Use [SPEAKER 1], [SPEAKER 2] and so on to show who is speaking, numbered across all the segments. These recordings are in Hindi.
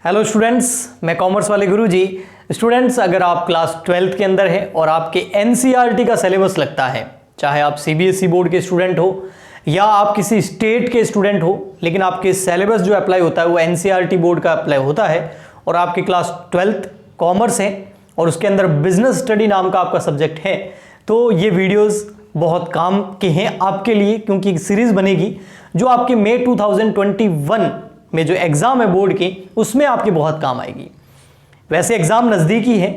[SPEAKER 1] हेलो स्टूडेंट्स, मैं कॉमर्स वाले गुरुजी। स्टूडेंट्स, अगर आप क्लास 12th के अंदर हैं और आपके एनसीईआरटी का सिलेबस लगता है, चाहे आप सीबीएसई बोर्ड के स्टूडेंट हो या आप किसी स्टेट के स्टूडेंट हो, लेकिन आपके सिलेबस जो अप्लाई होता है वो एनसीईआरटी बोर्ड का अप्लाई होता है और आपकी क्लास 12th कॉमर्स है और उसके अंदर बिजनेस स्टडी नाम का आपका सब्जेक्ट है, तो ये वीडियोज़ बहुत काम के हैं आपके लिए, क्योंकि एक सीरीज़ बनेगी जो आपके मई 2021 में जो एग्ज़ाम है बोर्ड की, उसमें आपके बहुत काम आएगी। वैसे एग्ज़ाम नज़दीकी है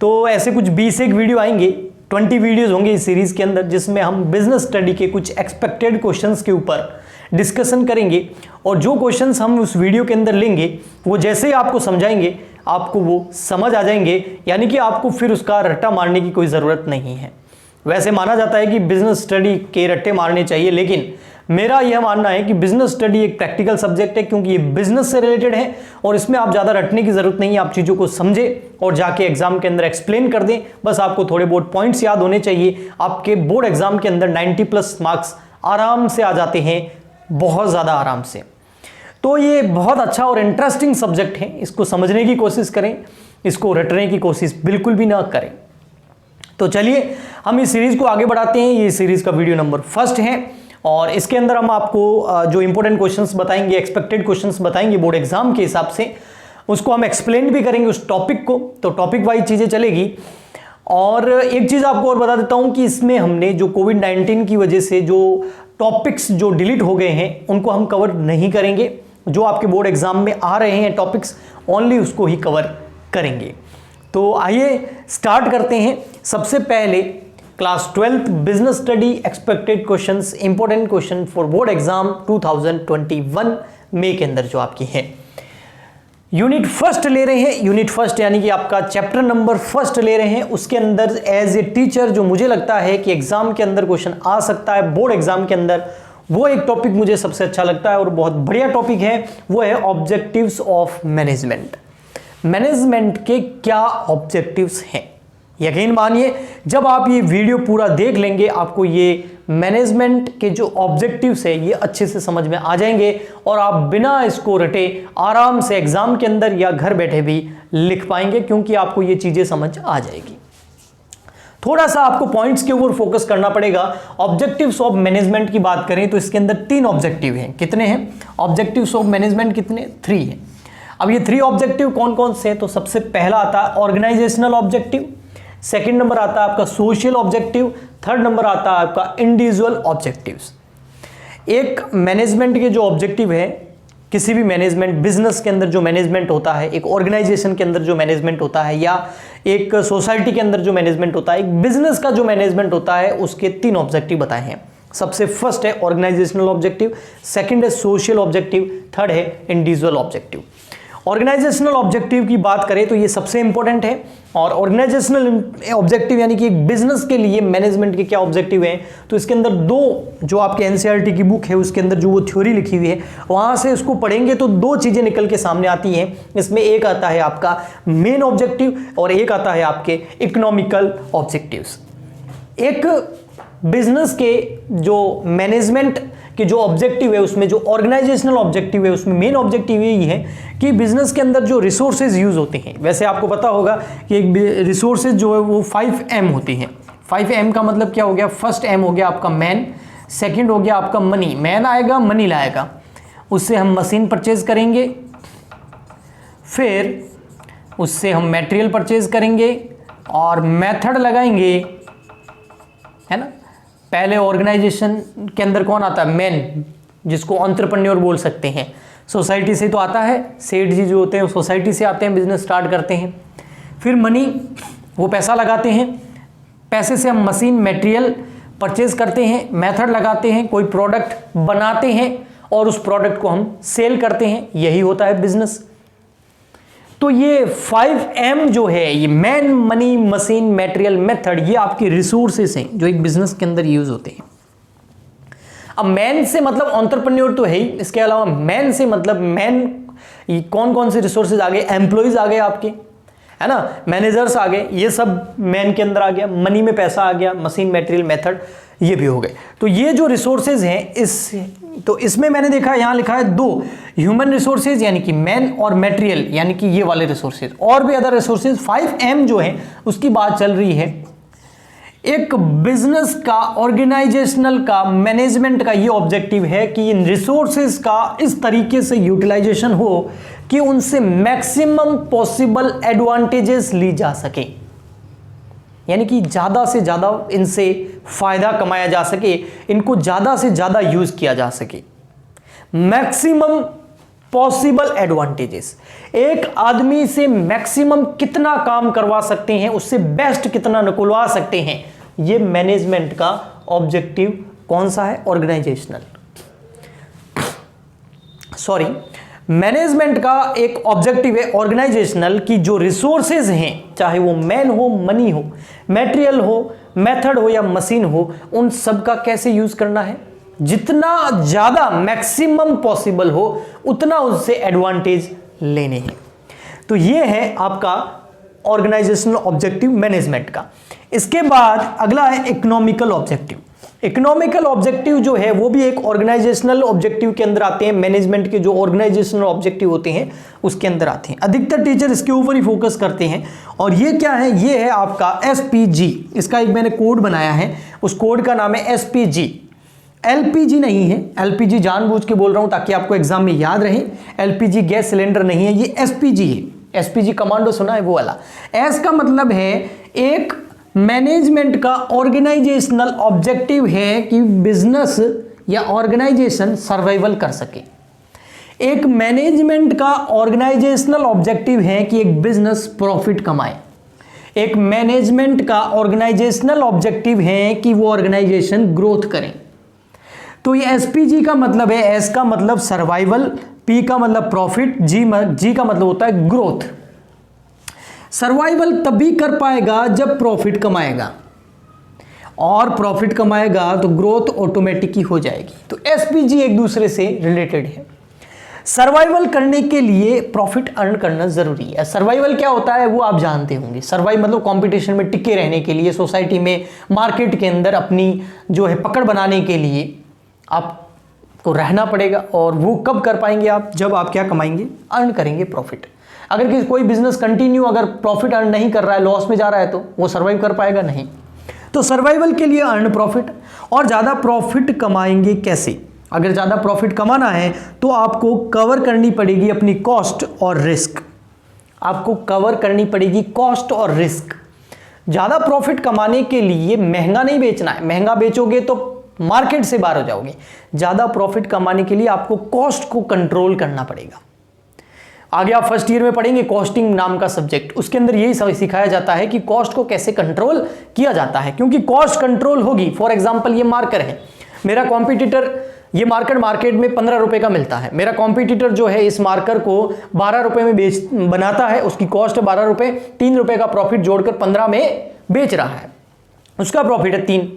[SPEAKER 1] तो ऐसे कुछ 20 एक वीडियो आएंगे, 20 वीडियोज़ होंगे इस सीरीज़ के अंदर, जिसमें हम बिजनेस स्टडी के कुछ एक्सपेक्टेड क्वेश्चंस के ऊपर डिस्कशन करेंगे और जो क्वेश्चंस हम उस वीडियो के अंदर लेंगे वो जैसे ही आपको समझाएंगे आपको वो समझ आ जाएंगे, यानी कि आपको फिर उसका रट्टा मारने की कोई ज़रूरत नहीं है। वैसे माना जाता है कि बिजनेस स्टडी के रट्टे मारने चाहिए, लेकिन मेरा यह मानना है कि बिजनेस स्टडी एक प्रैक्टिकल सब्जेक्ट है, क्योंकि ये बिजनेस से रिलेटेड है और इसमें आप ज़्यादा रटने की ज़रूरत नहीं है। आप चीज़ों को समझें और जाके एग्जाम के अंदर एक्सप्लेन कर दें, बस आपको थोड़े बहुत पॉइंट्स याद होने चाहिए। आपके बोर्ड एग्जाम के अंदर 90+ मार्क्स आराम से आ जाते हैं, बहुत ज़्यादा आराम से। तो ये बहुत अच्छा और इंटरेस्टिंग सब्जेक्ट है, इसको समझने की कोशिश करें, इसको रटने की कोशिश बिल्कुल भी ना करें। तो चलिए हम इस सीरीज़ को आगे बढ़ाते हैं। ये सीरीज़ का वीडियो नंबर 1 है और इसके अंदर हम आपको जो इंपॉर्टेंट क्वेश्चंस बताएंगे, एक्सपेक्टेड क्वेश्चंस बताएंगे बोर्ड एग्जाम के हिसाब से, उसको हम एक्सप्लेन भी करेंगे उस टॉपिक को, तो टॉपिक वाइज चीज़ें चलेगी। और एक चीज़ आपको और बता देता हूं कि इसमें हमने जो कोविड-19 की वजह से जो टॉपिक्स जो डिलीट हो गए हैं उनको हम कवर नहीं करेंगे। जो आपके बोर्ड एग्जाम में आ रहे हैं टॉपिक्स, ओनली उसको ही कवर करेंगे। तो आइए स्टार्ट करते हैं। सबसे पहले class 12th business study expected questions, important question for board exam 2021 मई के अंदर जो आपकी है। यूनिट फर्स्ट ले रहे हैं, यूनिट फर्स्ट यानी कि आपका चैप्टर नंबर 1 ले रहे हैं। उसके अंदर एज ए टीचर जो मुझे लगता है कि एग्जाम के अंदर क्वेश्चन आ सकता है बोर्ड एग्जाम के अंदर, वो एक टॉपिक मुझे सबसे अच्छा लगता है और बहुत बढ़िया टॉपिक है, वो है ऑब्जेक्टिव्स ऑफ मैनेजमेंट। मैनेजमेंट के क्या ऑब्जेक्टिव्स हैं? यकीन मानिए जब आप ये वीडियो पूरा देख लेंगे आपको ये मैनेजमेंट के जो ऑब्जेक्टिव्स है ये अच्छे से समझ में आ जाएंगे और आप बिना इसको रटे आराम से एग्जाम के अंदर या घर बैठे भी लिख पाएंगे, क्योंकि आपको ये चीजें समझ आ जाएगी। थोड़ा सा आपको पॉइंट्स के ऊपर फोकस करना पड़ेगा। ऑब्जेक्टिव्स ऑफ मैनेजमेंट की बात करें तो इसके अंदर 3 ऑब्जेक्टिव हैं। कितने हैं ऑब्जेक्टिव्स ऑफ मैनेजमेंट? कितने? 3 हैं। अब ये 3 ऑब्जेक्टिव कौन कौन से? तो सबसे पहला आता है ऑर्गेनाइजेशनल ऑब्जेक्टिव, सेकंड नंबर आता है आपका सोशल ऑब्जेक्टिव, थर्ड नंबर आता है आपका इंडिविजुअल ऑब्जेक्टिव्स। एक मैनेजमेंट के जो ऑब्जेक्टिव है, किसी भी मैनेजमेंट बिजनेस के अंदर जो मैनेजमेंट होता है, एक ऑर्गेनाइजेशन के अंदर जो मैनेजमेंट होता है, या एक सोसाइटी के अंदर जो मैनेजमेंट होता है, एक बिजनेस का जो मैनेजमेंट होता है, उसके 3 ऑब्जेक्टिव बताए हैं। सबसे फर्स्ट है ऑर्गेनाइजेशनल ऑब्जेक्टिव, सेकंड है सोशल ऑब्जेक्टिव, थर्ड है इंडिविजुअल ऑब्जेक्टिव। ऑर्गेनाइजेशनल ऑब्जेक्टिव की बात करें तो ये सबसे इंपॉर्टेंट है। और ऑर्गेनाइजेशनल ऑब्जेक्टिव यानी कि एक बिजनेस के लिए मैनेजमेंट के क्या ऑब्जेक्टिव हैं, तो इसके अंदर 2 जो आपके एनसीईआरटी की बुक है उसके अंदर जो वो थ्योरी लिखी हुई है वहां से उसको पढ़ेंगे तो 2 चीजें निकल के सामने आती हैं। इसमें एक आता है आपका मेन ऑब्जेक्टिव और एक आता है आपके इकोनॉमिकल ऑब्जेक्टिव्स। एक बिजनेस के जो मैनेजमेंट कि जो ऑब्जेक्टिव है उसमें जो ऑर्गेनाइजेशनल ऑब्जेक्टिव है उसमें मेन ऑब्जेक्टिव यही है कि बिजनेस के अंदर जो रिसोर्सेज यूज होते हैं, वैसे आपको पता होगा कि एक रिसोर्सेज जो है वो 5M होती हैं। 5M का मतलब क्या हो गया? फर्स्ट M हो गया आपका मैन, सेकंड हो गया आपका मनी, मैन आएगा मनी लाएगा, उससे हम मशीन परचेज करेंगे, फिर उससे हम मटेरियल परचेज करेंगे और मेथड लगाएंगे, है ना। पहले ऑर्गेनाइजेशन के अंदर कौन आता है? मैन, जिसको एंटरप्रेन्योर बोल सकते हैं। सोसाइटी से तो आता है, सेठ जी जो होते हैं सोसाइटी से आते हैं, बिजनेस स्टार्ट करते हैं। फिर मनी, वो पैसा लगाते हैं, पैसे से हम मशीन मटेरियल परचेज करते हैं, मेथड लगाते हैं, कोई प्रोडक्ट बनाते हैं और उस प्रोडक्ट को हम सेल करते हैं, यही होता है बिजनेस। तो ये 5M जो है, ये man, money, machine, material, method, ये आपके रिसोर्सेस हैं जो एक बिजनेस के अंदर यूज होते हैं। अब मैन से मतलब एंटरप्रेन्योर तो है ही, इसके अलावा मैन से मतलब मैन कौन कौन से रिसोर्सेज आ गए? एम्प्लॉइज आ गए आपके, है ना, मैनेजर्स आ गए, ये सब मैन के अंदर आ गया। मनी में पैसा आ गया, मशीन, मटेरियल, मेथड, ये भी हो गए। तो ये जो रिसोर्सेज हैं तो इसमें मैंने देखा यहां लिखा है 2 ह्यूमन रिसोर्सेज यानी कि मैन और मटेरियल यानी कि ये वाले रिसोर्सेज, और भी अदर रिसोर्सेज 5M जो है उसकी बात चल रही है। एक बिजनेस का, ऑर्गेनाइजेशनल का, मैनेजमेंट का ये ऑब्जेक्टिव है कि इन रिसोर्सेज का इस तरीके से यूटिलाइजेशन हो कि उनसे मैक्सिमम पॉसिबल एडवांटेजेस ली जा सके, यानी कि ज़्यादा से ज़्यादा इनसे फ़ायदा कमाया जा सके, इनको ज़्यादा से ज़्यादा यूज़ किया जा सके। मैक्सिमम पॉसिबल एडवांटेजेस, एक आदमी से मैक्सिमम कितना काम करवा सकते हैं, उससे बेस्ट कितना निकलवा सकते हैं, ये मैनेजमेंट का ऑब्जेक्टिव कौन सा है? ऑर्गेनाइजेशनल, सॉरी, मैनेजमेंट का एक ऑब्जेक्टिव है ऑर्गेनाइजेशनल की जो रिसोर्सेज हैं, चाहे वो मैन हो, मनी हो, मटेरियल हो, मेथड हो या मशीन हो, उन सब का कैसे यूज करना है, जितना ज्यादा मैक्सिमम पॉसिबल हो उतना उससे एडवांटेज लेने हैं। तो ये है आपका ऑर्गेनाइजेशनल ऑब्जेक्टिव मैनेजमेंट का। इसके बाद अगला है इकोनॉमिकल ऑब्जेक्टिव। इकोनॉमिकल ऑब्जेक्टिव जो है वो भी एक ऑर्गेनाइजेशनल ऑब्जेक्टिव के अंदर आते हैं, मैनेजमेंट के जो ऑर्गेनाइजेशनल ऑब्जेक्टिव होते हैं उसके अंदर आते हैं। अधिकतर टीचर इसके ऊपर ही फोकस करते हैं। और ये क्या है? ये है आपका SPG। इसका एक मैंने कोड बनाया है, उस कोड का नाम है SPG। LPG नहीं है, LPG जानबूझ के बोल रहा हूं ताकि आपको एग्जाम में याद रहे। LPG गैस सिलेंडर नहीं है, ये SPG है। SPG कमांडो सुना है वो वाला। S का मतलब है एक मैनेजमेंट का ऑर्गेनाइजेशनल ऑब्जेक्टिव है कि बिजनेस या ऑर्गेनाइजेशन सर्वाइवल कर सके। एक मैनेजमेंट का ऑर्गेनाइजेशनल ऑब्जेक्टिव है कि एक बिजनेस प्रॉफिट कमाए। एक मैनेजमेंट का ऑर्गेनाइजेशनल ऑब्जेक्टिव है कि वो ऑर्गेनाइजेशन ग्रोथ करें। तो ये SPG का मतलब है, S का मतलब सर्वाइवल, P का मतलब प्रॉफिट, G का मतलब होता है ग्रोथ। सर्वाइवल तभी कर पाएगा जब प्रॉफिट कमाएगा, और प्रॉफिट कमाएगा तो ग्रोथ ऑटोमेटिक ही हो जाएगी। तो SPG एक दूसरे से रिलेटेड है। सर्वाइवल करने के लिए प्रॉफिट अर्न करना जरूरी है। सर्वाइवल क्या होता है वो आप जानते होंगे। सर्वाइव मतलब कंपटीशन में टिके रहने के लिए, सोसाइटी में, मार्केट के अंदर अपनी जो है पकड़ बनाने के लिए आपको रहना पड़ेगा। और वो कब कर पाएंगे आप? जब आप क्या कमाएंगे? अर्न करेंगे प्रॉफिट। अगर कोई बिजनेस कंटिन्यू अगर प्रॉफिट अर्न नहीं कर रहा है, लॉस में जा रहा है, तो वो सर्वाइव कर पाएगा? नहीं। तो सर्वाइवल के लिए अर्न प्रॉफिट। और ज़्यादा प्रॉफिट कमाएंगे कैसे? अगर ज़्यादा प्रॉफिट कमाना है तो आपको कवर करनी पड़ेगी अपनी कॉस्ट और रिस्क। आपको कवर करनी पड़ेगी कॉस्ट और रिस्क। ज़्यादा प्रॉफिट कमाने के लिए महंगा नहीं बेचना है, महंगा बेचोगे तो मार्केट से बाहर हो जाओगे। ज़्यादा प्रॉफिट कमाने के लिए आपको कॉस्ट को कंट्रोल करना पड़ेगा। आगे आप फर्स्ट ईयर में पढ़ेंगे कॉस्टिंग नाम का सब्जेक्ट, उसके अंदर यही सिखाया जाता है कि कॉस्ट को कैसे कंट्रोल किया जाता है। क्योंकि कॉस्ट कंट्रोल होगी, फॉर एग्जांपल ये मार्कर है, मेरा कॉम्पिटिटर ये मार्कर मार्केट में 15 रुपए का मिलता है, मेरा कॉम्पिटिटर जो है इस मार्कर को 12 रुपए में बनाता है, उसकी कॉस्ट है 12 रुपए, 3 रुपए का प्रॉफिट जोड़कर 15 में बेच रहा है, उसका प्रॉफिट है 3।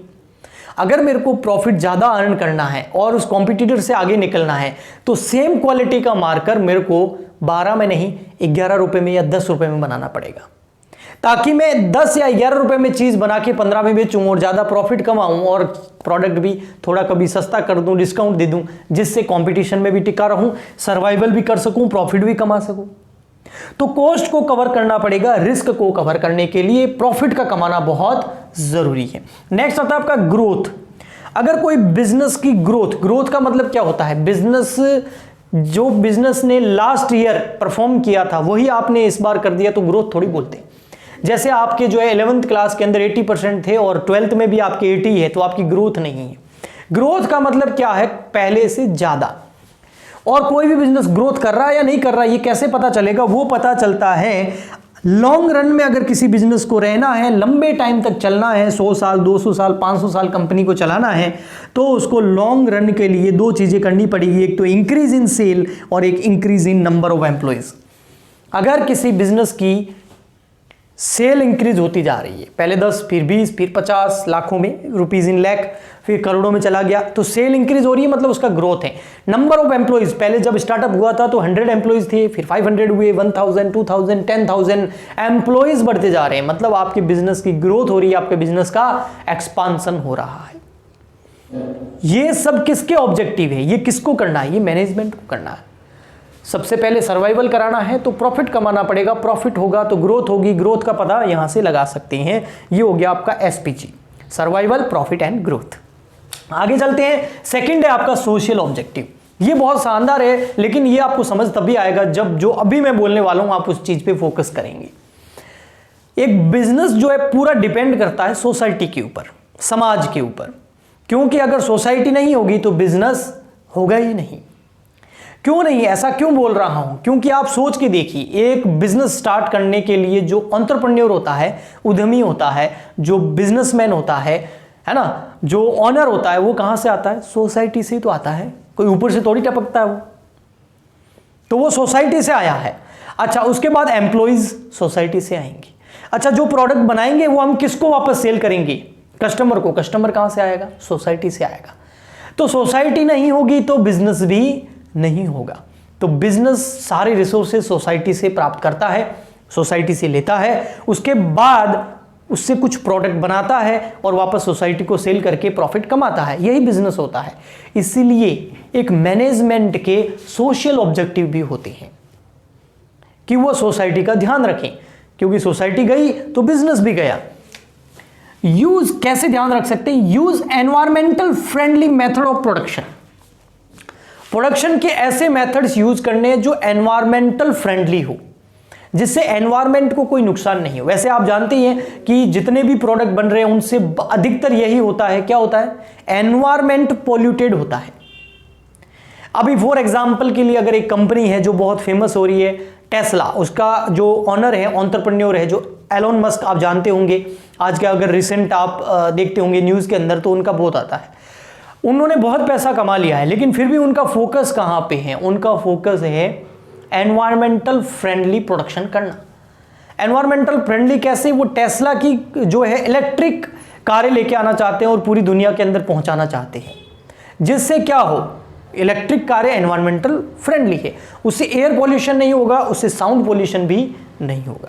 [SPEAKER 1] अगर मेरे को प्रॉफिट ज़्यादा अर्न करना है और उस कॉम्पिटिटर से आगे निकलना है तो सेम क्वालिटी का मार्कर मेरे को 12 में नहीं 11 रुपए में या 10 रुपए में बनाना पड़ेगा, ताकि मैं 10 या 11 रुपए में चीज़ बना के 15 में बेचूं और ज़्यादा प्रॉफिट कमाऊं और प्रोडक्ट भी थोड़ा कभी सस्ता कर दूं, डिस्काउंट दे दूं, जिससे कंपटीशन में भी टिका रहूं, सर्वाइवल भी कर सकूं, प्रॉफिट भी कमा सकूं। तो कॉस्ट को कवर करना पड़ेगा, रिस्क को कवर करने के लिए प्रॉफिट का कमाना बहुत जरूरी है। नेक्स्ट आता है आपका ग्रोथ। अगर कोई बिजनेस की ग्रोथ का मतलब क्या होता है? बिजनेस जो बिजनेस ने लास्ट ईयर परफॉर्म किया था वही आपने इस बार कर दिया तो ग्रोथ थोड़ी बोलते हैं। जैसे आपके जो है 11th क्लास के अंदर 80% थे और 12th में भी आपके 80 है तो आपकी ग्रोथ नहीं है। ग्रोथ का मतलब क्या है? पहले से ज्यादा। और कोई भी बिजनेस ग्रोथ कर रहा है या नहीं कर रहा है ये कैसे पता चलेगा? वो पता चलता है लॉन्ग रन में। अगर किसी बिजनेस को रहना है, लंबे टाइम तक चलना है, 100 साल 200 साल 500 साल कंपनी को चलाना है, तो उसको लॉन्ग रन के लिए 2 चीजें करनी पड़ेगी। एक तो इंक्रीज इन सेल और एक increase in number of employees. अगर किसी बिजनेस की सेल इंक्रीज होती जा रही है, पहले 10 फिर 20 फिर 50 लाखों में, रुपीज इन लाख, फिर करोड़ों में चला गया, तो सेल इंक्रीज हो रही है, मतलब उसका ग्रोथ है। नंबर ऑफ एम्प्लॉइज, पहले जब स्टार्टअप हुआ था तो 100 एम्प्लॉइज थे, फिर 500 हुए, 1000, 2000, 10,000 एम्प्लॉइज बढ़ते जा रहे हैं, मतलब आपके बिजनेस की ग्रोथ हो रही है, आपके बिजनेस का एक्सपांसन हो रहा है। ये सब किसके ऑब्जेक्टिव है, ये किसको करना है, ये मैनेजमेंट को करना है। सबसे पहले सर्वाइवल कराना है तो प्रॉफिट कमाना पड़ेगा, प्रॉफिट होगा तो ग्रोथ होगी, ग्रोथ का पता यहां से लगा सकते हैं। ये हो गया आपका SPG, survival, profit and growth. आगे चलते हैं, सेकंड है आपका सोशल ऑब्जेक्टिव। ये बहुत शानदार है, लेकिन ये आपको समझ तभी आएगा जब जो अभी मैं बोलने वाला हूं आप उस चीज पे फोकस करेंगे। एक बिजनेस जो है पूरा डिपेंड करता है सोसाइटी के ऊपर, समाज के ऊपर, क्योंकि अगर सोसाइटी नहीं होगी तो बिजनेस होगा ही नहीं। क्यों नहीं, ऐसा क्यों बोल रहा हूं, क्योंकि आप सोच के देखिए, एक बिजनेस स्टार्ट करने के लिए जो एंटरप्रेन्योर होता है, उद्यमी होता है, जो बिजनेसमैन होता है ना, जो ऑनर होता है, वो कहां से आता है, सोसाइटी से ही तो आता है, कोई ऊपर से थोड़ी टपकता है वो, तो वो सोसाइटी से आया है। अच्छा, उसके बाद एम्प्लॉइज सोसाइटी से आएंगे। अच्छा, जो प्रोडक्ट बनाएंगे वो हम किसको वापस सेल करेंगे, कस्टमर को। कस्टमर कहां से आएगा, सोसाइटी से आएगा। तो सोसाइटी नहीं होगी तो बिजनेस भी नहीं होगा। तो बिजनेस सारे रिसोर्सेज सोसाइटी से प्राप्त करता है, सोसाइटी से लेता है, उसके बाद उससे कुछ प्रोडक्ट बनाता है और वापस सोसाइटी को सेल करके प्रॉफिट कमाता है। यही बिजनेस होता है। इसीलिए एक मैनेजमेंट के सोशल ऑब्जेक्टिव भी होते हैं कि वो सोसाइटी का ध्यान रखें, क्योंकि सोसाइटी गई तो बिजनेस भी गया। यूज कैसे ध्यान रख सकते हैं, use environmental friendly method of production. Production के ऐसे मेथड्स यूज करने जो एनवायरमेंटल फ्रेंडली हो, जिससे एनवायरमेंट को कोई नुकसान नहीं हो। वैसे आप जानते हैं कि जितने भी प्रोडक्ट बन रहे हैं उनसे अधिकतर यही होता है, क्या होता है, एनवायरमेंट पोल्यूटेड होता है। अभी फॉर एग्जांपल के लिए अगर एक कंपनी है जो बहुत फेमस हो रही है, टेस्ला, उसका जो ऑनर है, एंटरप्रेन्योर है जो एलोन मस्क, आप जानते होंगे, आज के अगर रिसेंट आप देखते होंगे न्यूज के अंदर तो उनका बहुत आता है। उन्होंने बहुत पैसा कमा लिया है, लेकिन फिर भी उनका फोकस कहां पे है, उनका फोकस है एनवायरमेंटल फ्रेंडली प्रोडक्शन करना। एनवायरमेंटल फ्रेंडली कैसे, वो टेस्ला की जो है इलेक्ट्रिक कारें लेके आना चाहते हैं और पूरी दुनिया के अंदर पहुंचाना चाहते हैं, जिससे क्या हो, इलेक्ट्रिक कारें एनवायरमेंटल फ्रेंडली है, उससे एयर पोल्यूशन नहीं होगा, उससे साउंड पोल्यूशन भी नहीं होगा।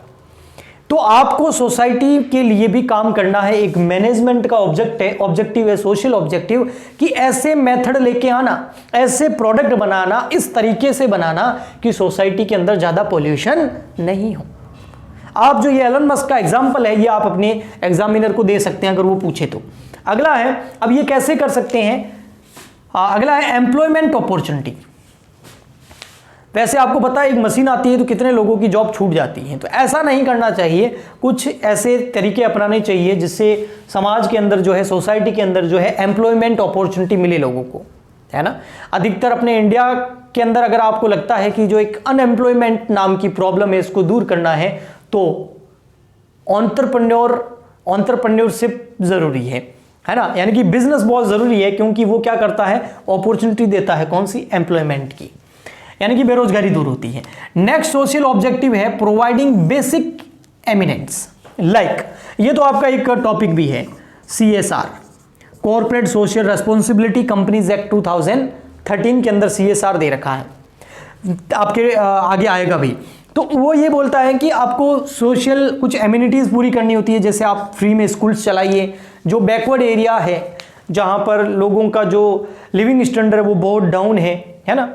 [SPEAKER 1] तो आपको सोसाइटी के लिए भी काम करना है। एक मैनेजमेंट का ऑब्जेक्टिव है सोशल ऑब्जेक्टिव, कि ऐसे मेथड लेके आना, ऐसे प्रोडक्ट बनाना, इस तरीके से बनाना कि सोसाइटी के अंदर ज्यादा पोल्यूशन नहीं हो। आप जो ये एलन मस्क का एग्जांपल है, ये आप अपने एग्जामिनर को दे सकते हैं अगर वो पूछे तो। अगला है, अब ये कैसे कर सकते हैं, अगला है एम्प्लॉयमेंट अपॉर्चुनिटी। वैसे आपको पता है एक मशीन आती है तो कितने लोगों की जॉब छूट जाती है, तो ऐसा नहीं करना चाहिए। कुछ ऐसे तरीके अपनाने चाहिए जिससे समाज के अंदर जो है, सोसाइटी के अंदर जो है एम्प्लॉयमेंट अपॉर्चुनिटी मिले लोगों को, है ना। अधिकतर अपने इंडिया के अंदर अगर आपको लगता है कि जो एक अनएम्प्लॉयमेंट नाम की प्रॉब्लम है इसको दूर करना है, तो एंटरप्रेन्योरशिप जरूरी है ना, यानी कि बिजनेस बहुत जरूरी है, क्योंकि वो क्या करता है, अपॉर्चुनिटी देता है, कौन सी, एम्प्लॉयमेंट की, यानी कि बेरोजगारी दूर होती है। नेक्स्ट सोशल ऑब्जेक्टिव है प्रोवाइडिंग बेसिक एमिनेंस। लाइक ये तो आपका एक टॉपिक भी है, CSR, corporate social responsibility companies act 2013 के अंदर CSR दे रखा है, आपके आगे आएगा भी। तो वो ये बोलता है कि आपको सोशल कुछ एमिनिटीज पूरी करनी होती है, जैसे आप फ्री में स्कूल्स चलाइए, जो बैकवर्ड एरिया है जहां पर लोगों का जो लिविंग स्टैंडर्ड है वो बहुत डाउन है ना,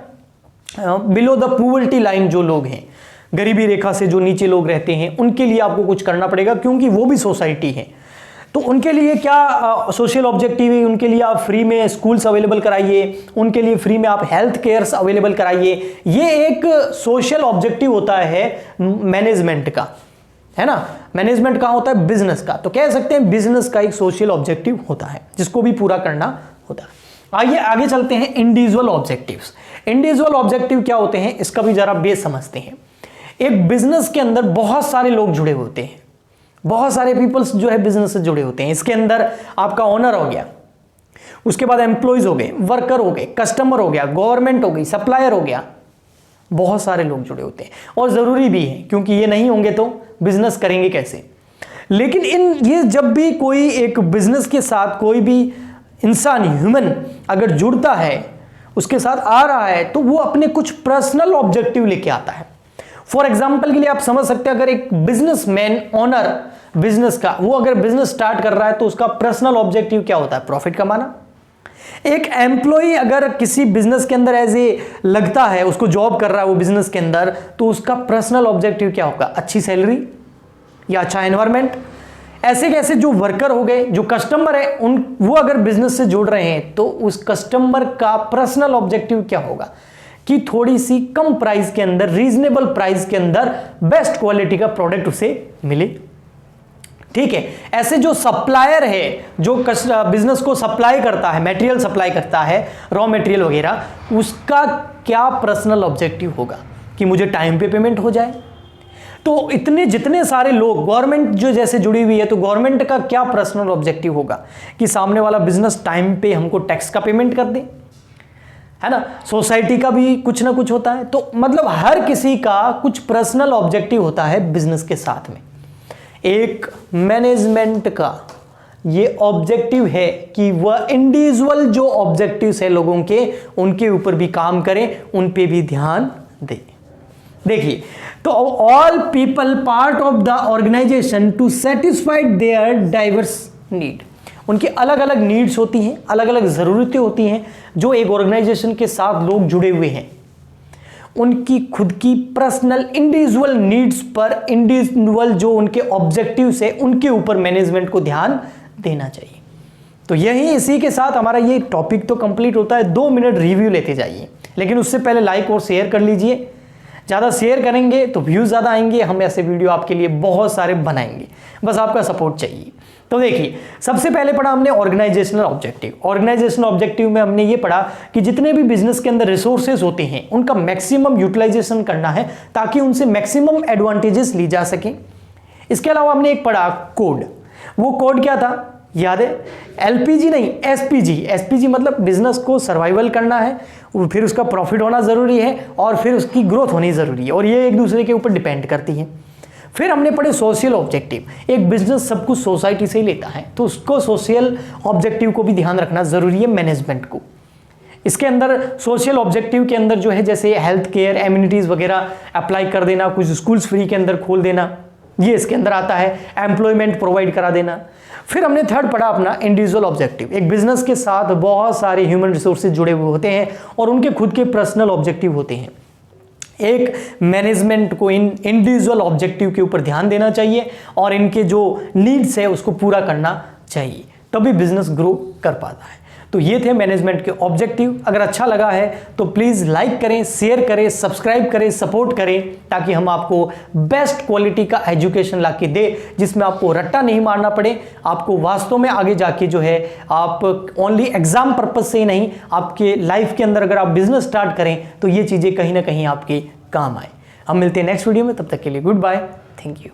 [SPEAKER 1] बिलो द पॉवर्टी लाइन जो लोग हैं, गरीबी रेखा से जो नीचे लोग रहते हैं, उनके लिए आपको कुछ करना पड़ेगा, क्योंकि वो भी सोसाइटी है। तो उनके लिए क्या सोशल ऑब्जेक्टिव है, उनके लिए आप फ्री में स्कूल्स अवेलेबल कराइए, उनके लिए फ्री में आप हेल्थ केयर्स अवेलेबल कराइए। ये एक सोशल ऑब्जेक्टिव होता है मैनेजमेंट का, है ना। मैनेजमेंट का होता है बिजनेस का, तो कह सकते हैं बिजनेस का एक सोशल ऑब्जेक्टिव होता है जिसको भी पूरा करना होता है। आइए आगे चलते हैं इंडिविजुअल ऑब्जेक्टिव्स। इंडिविजुअल ऑब्जेक्टिव क्या होते हैं, इसका भी जरा बेस समझते हैं। एक बिजनेस के अंदर बहुत सारे लोग जुड़े होते हैं, बहुत सारे पीपल्स जो है बिजनेस से जुड़े होते हैं। इसके अंदर आपका ओनर हो गया, उसके बाद एम्प्लॉयज हो गए, वर्कर हो गए, कस्टमर हो गया, गवर्नमेंट हो गई, सप्लायर हो गया, बहुत सारे लोग जुड़े होते हैं और जरूरी भी है, क्योंकि ये नहीं होंगे तो बिजनेस करेंगे कैसे। लेकिन ये जब भी कोई एक बिजनेस के साथ कोई भी इंसान, ह्यूमन अगर जुड़ता है, उसके साथ आ रहा है, तो वो अपने कुछ पर्सनल ऑब्जेक्टिव लेके आता है। फॉर एग्जाम्पल के लिए आप समझ सकते हैं, अगर एक बिजनेसमैन, ओनर बिजनेस का, वो अगर बिजनेस स्टार्ट कर रहा है तो उसका पर्सनल ऑब्जेक्टिव क्या होता है, प्रॉफिट कमाना। एक एम्प्लॉय अगर किसी बिजनेस के अंदर एज ए लगता है, उसको जॉब कर रहा है वो बिजनेस के अंदर, तो उसका पर्सनल ऑब्जेक्टिव क्या होगा? अच्छी सैलरी या अच्छा एनवायरमेंट। ऐसे कैसे जो वर्कर हो गए, जो कस्टमर है, वो अगर बिजनेस से जुड़ रहे हैं तो उस कस्टमर का पर्सनल ऑब्जेक्टिव क्या होगा कि थोड़ी सी कम प्राइस के अंदर, रीजनेबल प्राइस के अंदर बेस्ट क्वालिटी का प्रोडक्ट उसे मिले। ठीक है, ऐसे जो सप्लायर है, जो बिजनेस को सप्लाई करता है, मटेरियल सप्लाई करता है, रॉ मटेरियल वगैरह, उसका क्या पर्सनल ऑब्जेक्टिव होगा कि मुझे टाइम पे पेमेंट हो जाए। तो इतने जितने सारे लोग, गवर्नमेंट जो जैसे जुड़ी हुई है, तो गवर्नमेंट का क्या पर्सनल ऑब्जेक्टिव होगा कि सामने वाला बिजनेस टाइम पे हमको टैक्स का पेमेंट कर दे, है ना। सोसाइटी का भी कुछ ना कुछ होता है। तो मतलब हर किसी का कुछ पर्सनल ऑब्जेक्टिव होता है बिजनेस के साथ में। एक मैनेजमेंट का ये ऑब्जेक्टिव है कि वह इंडिविजुअल जो ऑब्जेक्टिव्स है लोगों के, उनके ऊपर भी काम करें, उन पे भी ध्यान दें। देखिए, तो all people part of the organisation to satisfied their diverse need. उनकी अलग अलग नीड्स होती हैं, अलग अलग ज़रूरतें होती हैं जो एक ऑर्गेनाइजेशन के साथ लोग जुड़े हुए हैं। उनकी खुद की पर्सनल इंडिविजुअल नीड्स पर, इंडिविजुअल जो उनके ऑब्जेक्टिव्स है, उनके ऊपर मैनेजमेंट को ध्यान देना चाहिए। तो यही, इसी के साथ हमारा ये टॉपिक तो कंप्लीट होता है। 2 मिनट रिव्यू लेते जाइए, लेकिन उससे पहले लाइक और शेयर कर लीजिए। ज़्यादा शेयर करेंगे तो व्यूज़ ज़्यादा आएंगे, हम ऐसे वीडियो आपके लिए बहुत सारे बनाएंगे, बस आपका सपोर्ट चाहिए। तो देखिए, सबसे पहले पढ़ा हमने ऑर्गेनाइजेशनल ऑब्जेक्टिव। ऑर्गेनाइजेशनल ऑब्जेक्टिव में हमने ये पढ़ा कि जितने भी बिजनेस के अंदर रिसोर्सेज होते हैं उनका मैक्सिमम यूटिलाइजेशन करना है ताकि उनसे मैक्सिमम एडवांटेजेस ली जा सके। इसके अलावा हमने एक पढ़ा कोड। वो कोड क्या था, याद है? एलपीजी नहीं, एसपीजी। एसपीजी मतलब बिजनेस को सर्वाइवल करना है, फिर उसका प्रॉफिट होना ज़रूरी है और फिर उसकी ग्रोथ होनी ज़रूरी है, और ये एक दूसरे के ऊपर डिपेंड करती है। फिर हमने पढ़े सोशल ऑब्जेक्टिव। एक बिजनेस सब कुछ सोसाइटी से ही लेता है, तो उसको सोशल ऑब्जेक्टिव को भी ध्यान रखना ज़रूरी है मैनेजमेंट को। इसके अंदर सोशल ऑब्जेक्टिव के अंदर जो है, जैसे हेल्थ केयर, एम्यूनिटीज़ वगैरह अप्लाई कर देना, कुछ स्कूल्स फ्री के अंदर खोल देना, ये इसके अंदर आता है। एम्प्लॉयमेंट प्रोवाइड करा देना। फिर हमने थर्ड पढ़ा अपना इंडिविजुअल ऑब्जेक्टिव। एक बिजनेस के साथ बहुत सारे ह्यूमन रिसोर्सेज जुड़े हुए होते हैं और उनके खुद के पर्सनल ऑब्जेक्टिव होते हैं। एक मैनेजमेंट को इन इंडिविजुअल ऑब्जेक्टिव के ऊपर ध्यान देना चाहिए और इनके जो नीड्स है उसको पूरा करना चाहिए, तभी बिजनेस ग्रो कर पाता है। तो ये थे मैनेजमेंट के ऑब्जेक्टिव। अगर अच्छा लगा है तो प्लीज़ लाइक करें, शेयर करें, सब्सक्राइब करें, सपोर्ट करें, ताकि हम आपको बेस्ट क्वालिटी का एजुकेशन ला के दे, जिसमें आपको रट्टा नहीं मारना पड़े। आपको वास्तव में आगे जाके जो है, आप ओनली एग्जाम पर्पज से ही नहीं, आपके लाइफ के अंदर अगर आप बिजनेस स्टार्ट करें तो ये चीज़ें कहीं ना कहीं आपके काम आए। हम मिलते हैं नेक्स्ट वीडियो में, तब तक के लिए गुड बाय, थैंक यू।